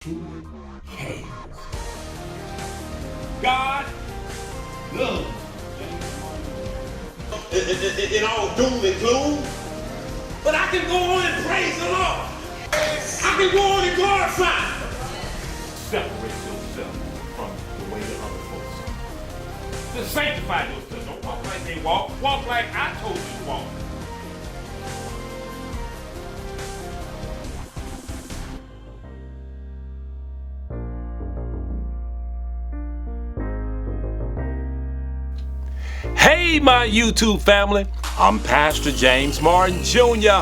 Chaos. God loves it all doom and gloom, but I can go on and praise the Lord. I can go on and glorify. Separate yourself from the way that other folks are. Just sanctify yourself. Don't walk like they walk. Walk like I told you to walk. Hey, my YouTube family. I'm Pastor James Martin Jr.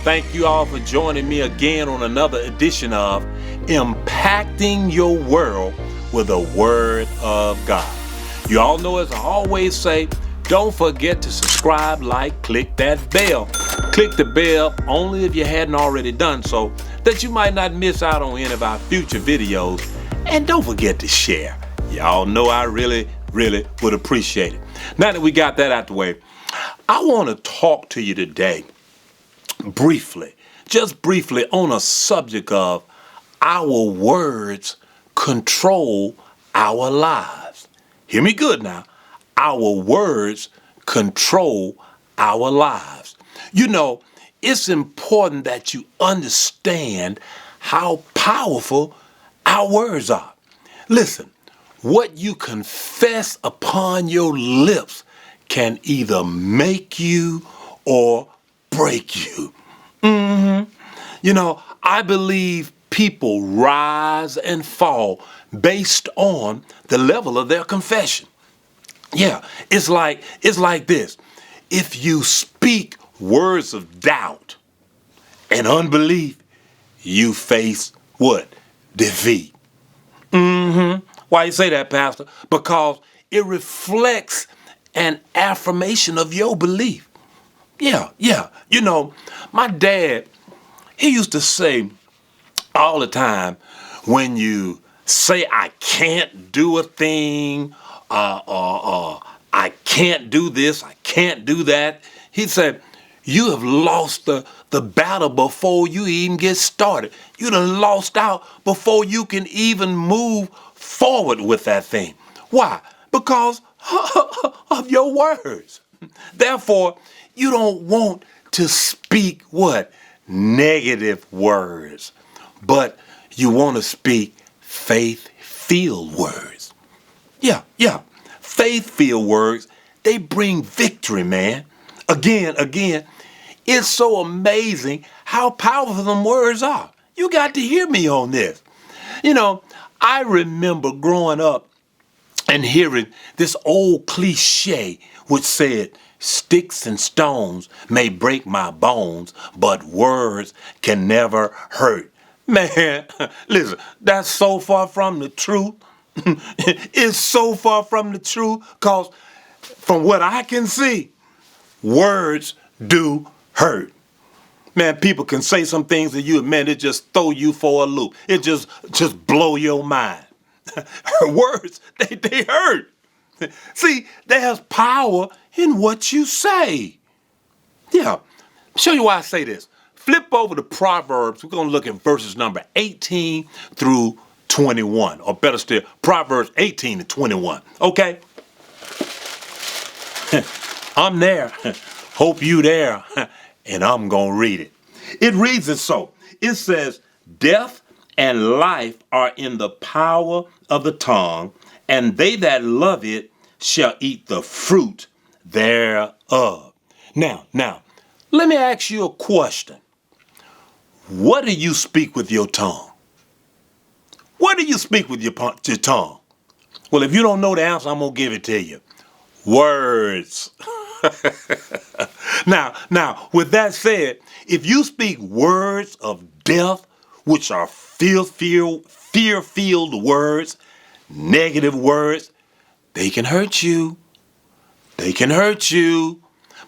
Thank you all for joining me again on another edition of Impacting Your World with the Word of God. You all know, as I always say, don't forget to subscribe, like, click that bell. Click the bell only if you hadn't already done so, that you might not miss out on any of our future videos. And don't forget to share. Y'all know I really would appreciate it. Now that we got that out the way, I want to talk to you today briefly, just briefly, on a subject of our words control our lives. Hear me good now. Our words control our lives. You know, it's important that you understand how powerful our words are. Listen, what you confess upon your lips can either make you or break you. You know, I believe people rise and fall based on the level of their confession. Yeah, it's like this. If you speak words of doubt and unbelief, you face what? Defeat. Why you say that, Pastor? Because it reflects an affirmation of your belief. Yeah. You know, my dad, he used to say all the time, when you say I can't do a thing, or I can't do this, I can't do that, he said, you have lost the battle before you even get started. You done lost out before you can even move forward with that thing. Why? Because of your words. Therefore, you don't want to speak what? Negative words. But you want to speak faith-filled words. Yeah. Faith-filled words, they bring victory, man. Again, it's so amazing how powerful them words are. You got to hear me on this. You know, I remember growing up and hearing this old cliche which said, sticks and stones may break my bones, but words can never hurt. Man, listen, that's so far from the truth. It's so far from the truth, because from what I can see, words do hurt. Man, people can say some things to you, man, it just throw you for a loop. It just blow your mind. Words, they hurt. See, there's power in what you say. Yeah, show you why I say this. Flip over to Proverbs. We're going to look at verses number 18 through 21. Or better still, Proverbs 18 to 21. Okay? I'm there. Hope you there. And I'm going to read it. It reads it so. It says, death and life are in the power of the tongue, and they that love it shall eat the fruit thereof. Now, let me ask you a question. What do you speak with your tongue? What do you speak with your tongue? Well, if you don't know the answer, I'm going to give it to you. Words. Now, with that said, if you speak words of death, which are fear-filled words, negative words, they can hurt you. They can hurt you.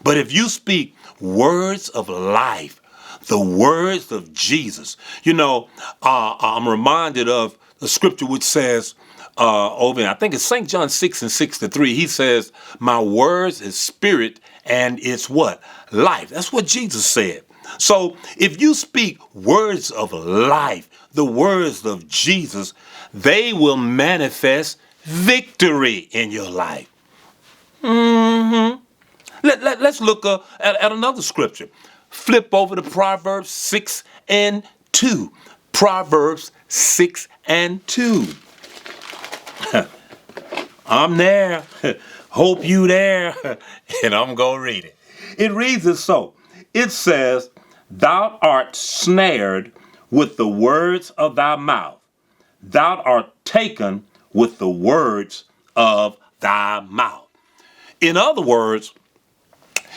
But if you speak words of life, the words of Jesus, you know, I'm reminded of the scripture which says, over in, I think it's St. John 6:63, he says, my words is spirit and it's what? Life. That's what Jesus said. So if you speak words of life, the words of Jesus, they will manifest victory in your life. Let's look at another scripture. Flip over to Proverbs 6 and 2. Proverbs 6 and 2. I'm there. Hope you there. And I'm going to read it. It reads as so. It says, "Thou art snared with the words of thy mouth. Thou art taken with the words of thy mouth." In other words,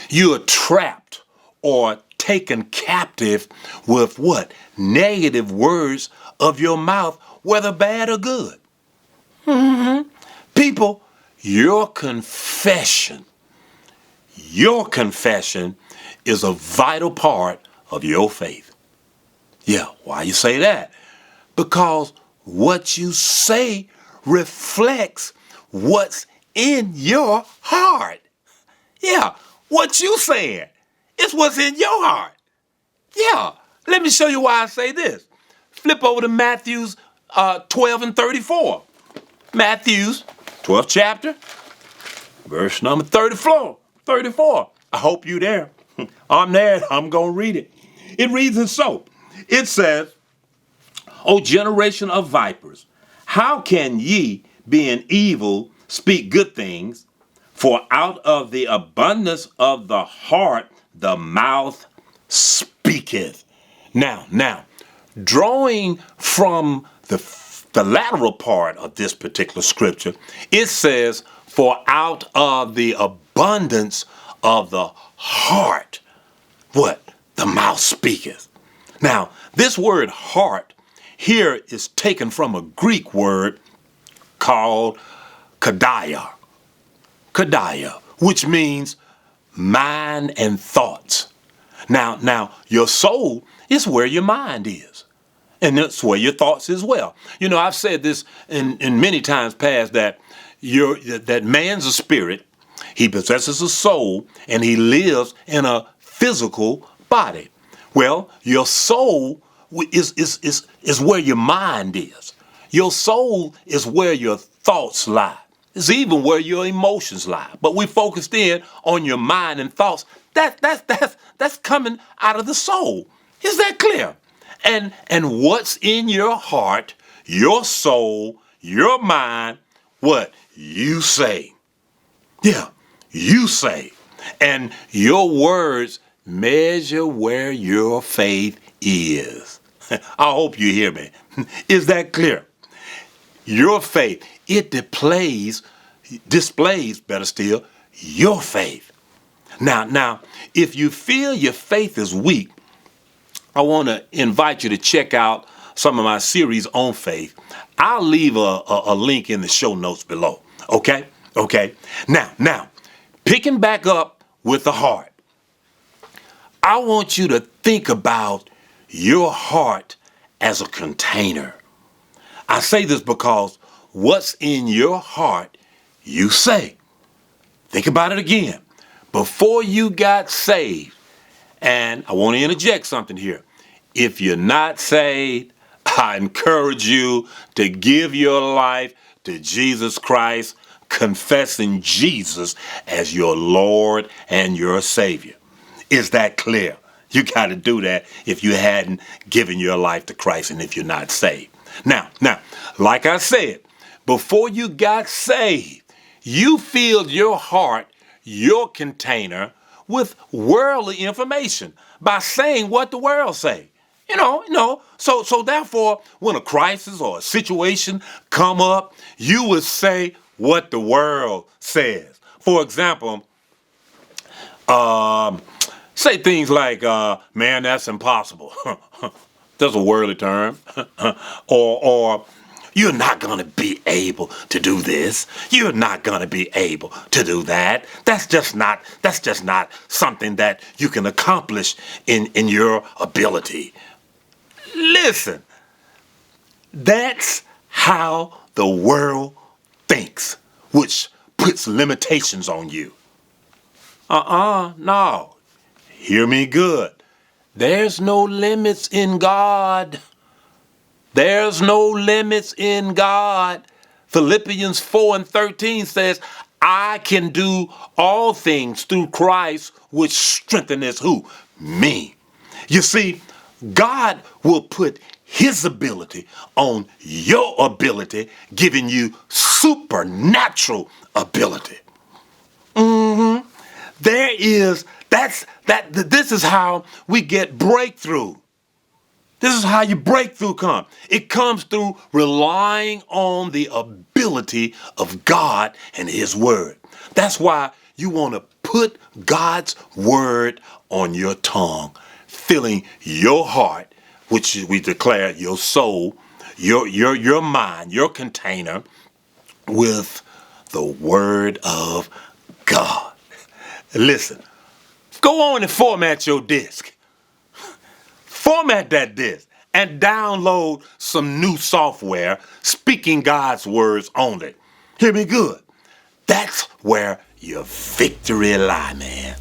you are trapped or taken captive with what? Negative words of your mouth, whether bad or good. People, your confession is a vital part of your faith. Yeah, why you say that? Because what you say reflects what's in your heart. Yeah, what you saying is what's in your heart. Yeah, let me show you why I say this. Flip over to Matthew's 12 and 34. Matthew's 12th chapter, verse number 34. I hope you there. I'm there. I'm going to read it. It reads as so. It says, "O generation of vipers, how can ye, being evil, speak good things? For out of the abundance of the heart, the mouth speaketh." Now, drawing from the lateral part of this particular scripture, it says, "For out of the abundance of the heart," what? "The mouth speaketh." Now, this word heart here is taken from a Greek word called kaidia, which means mind and thoughts. Now, your soul is where your mind is. And that's where your thoughts as well. You know, I've said this in many times past that that man's a spirit, he possesses a soul, and he lives in a physical body. Well, your soul is where your mind is. Your soul is where your thoughts lie. It's even where your emotions lie. But we focused in on your mind and thoughts. That's coming out of the soul. Is that clear? And what's in your heart, your soul, your mind, what you say. Yeah, you say. And your words measure where your faith is. I hope you hear me. Is that clear? Your faith, it displays, better still, your faith. Now, if you feel your faith is weak, I want to invite you to check out some of my series on faith. I'll leave a link in the show notes below. Okay? Now, picking back up with the heart, I want you to think about your heart as a container. I say this because what's in your heart, you say. Think about it again. Before you got saved, and I want to interject something here. If you're not saved, I encourage you to give your life to Jesus Christ, confessing Jesus as your Lord and your Savior. Is that clear? You got to do that if you hadn't given your life to Christ and if you're not saved. Now, like I said, before you got saved, you filled your heart, your container, with worldly information by saying what the world say. You know. So therefore, when a crisis or a situation come up, you would say what the world says. For example, say things like, man, that's impossible. That's a worldly term. or you're not going to be able to do this. You're not going to be able to do that. That's just not something that you can accomplish in your ability. Listen, that's how the world thinks, which puts limitations on you. No. Hear me good. There's no limits in God. There's no limits in God. Philippians 4:13 says, I can do all things through Christ, which strengtheneth who? Me. You see, God will put his ability on your ability, giving you supernatural ability. This is how we get breakthrough. This is how your breakthrough comes. It comes through relying on the ability of God and his word. That's why you want to put God's word on your tongue, filling your heart, which we declare your soul, your mind, your container with the word of God. Listen, go on and format your disk. Format that disk and download some new software speaking God's words only. Hear me good. That's where your victory lie, man.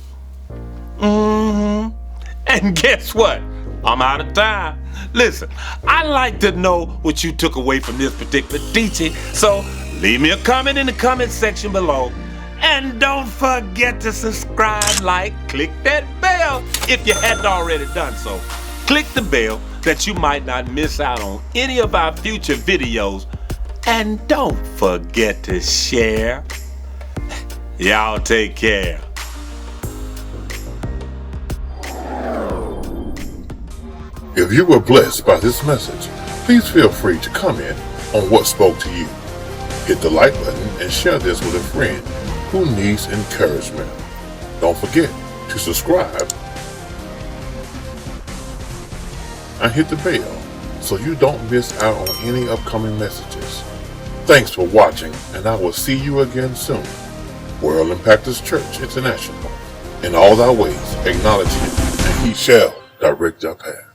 And guess what? I'm out of time. Listen, I'd like to know what you took away from this particular teaching, so leave me a comment in the comment section below. And don't forget to subscribe, like, click that bell if you hadn't already done so. Click the bell that you might not miss out on any of our future videos. And don't forget to share. Y'all take care. If you were blessed by this message, please feel free to comment on what spoke to you. Hit the like button and share this with a friend who needs encouragement. Don't forget to subscribe and hit the bell so you don't miss out on any upcoming messages. Thanks for watching, and I will see you again soon. World Impactors Church International. In all thy ways acknowledge him, and he shall direct our path.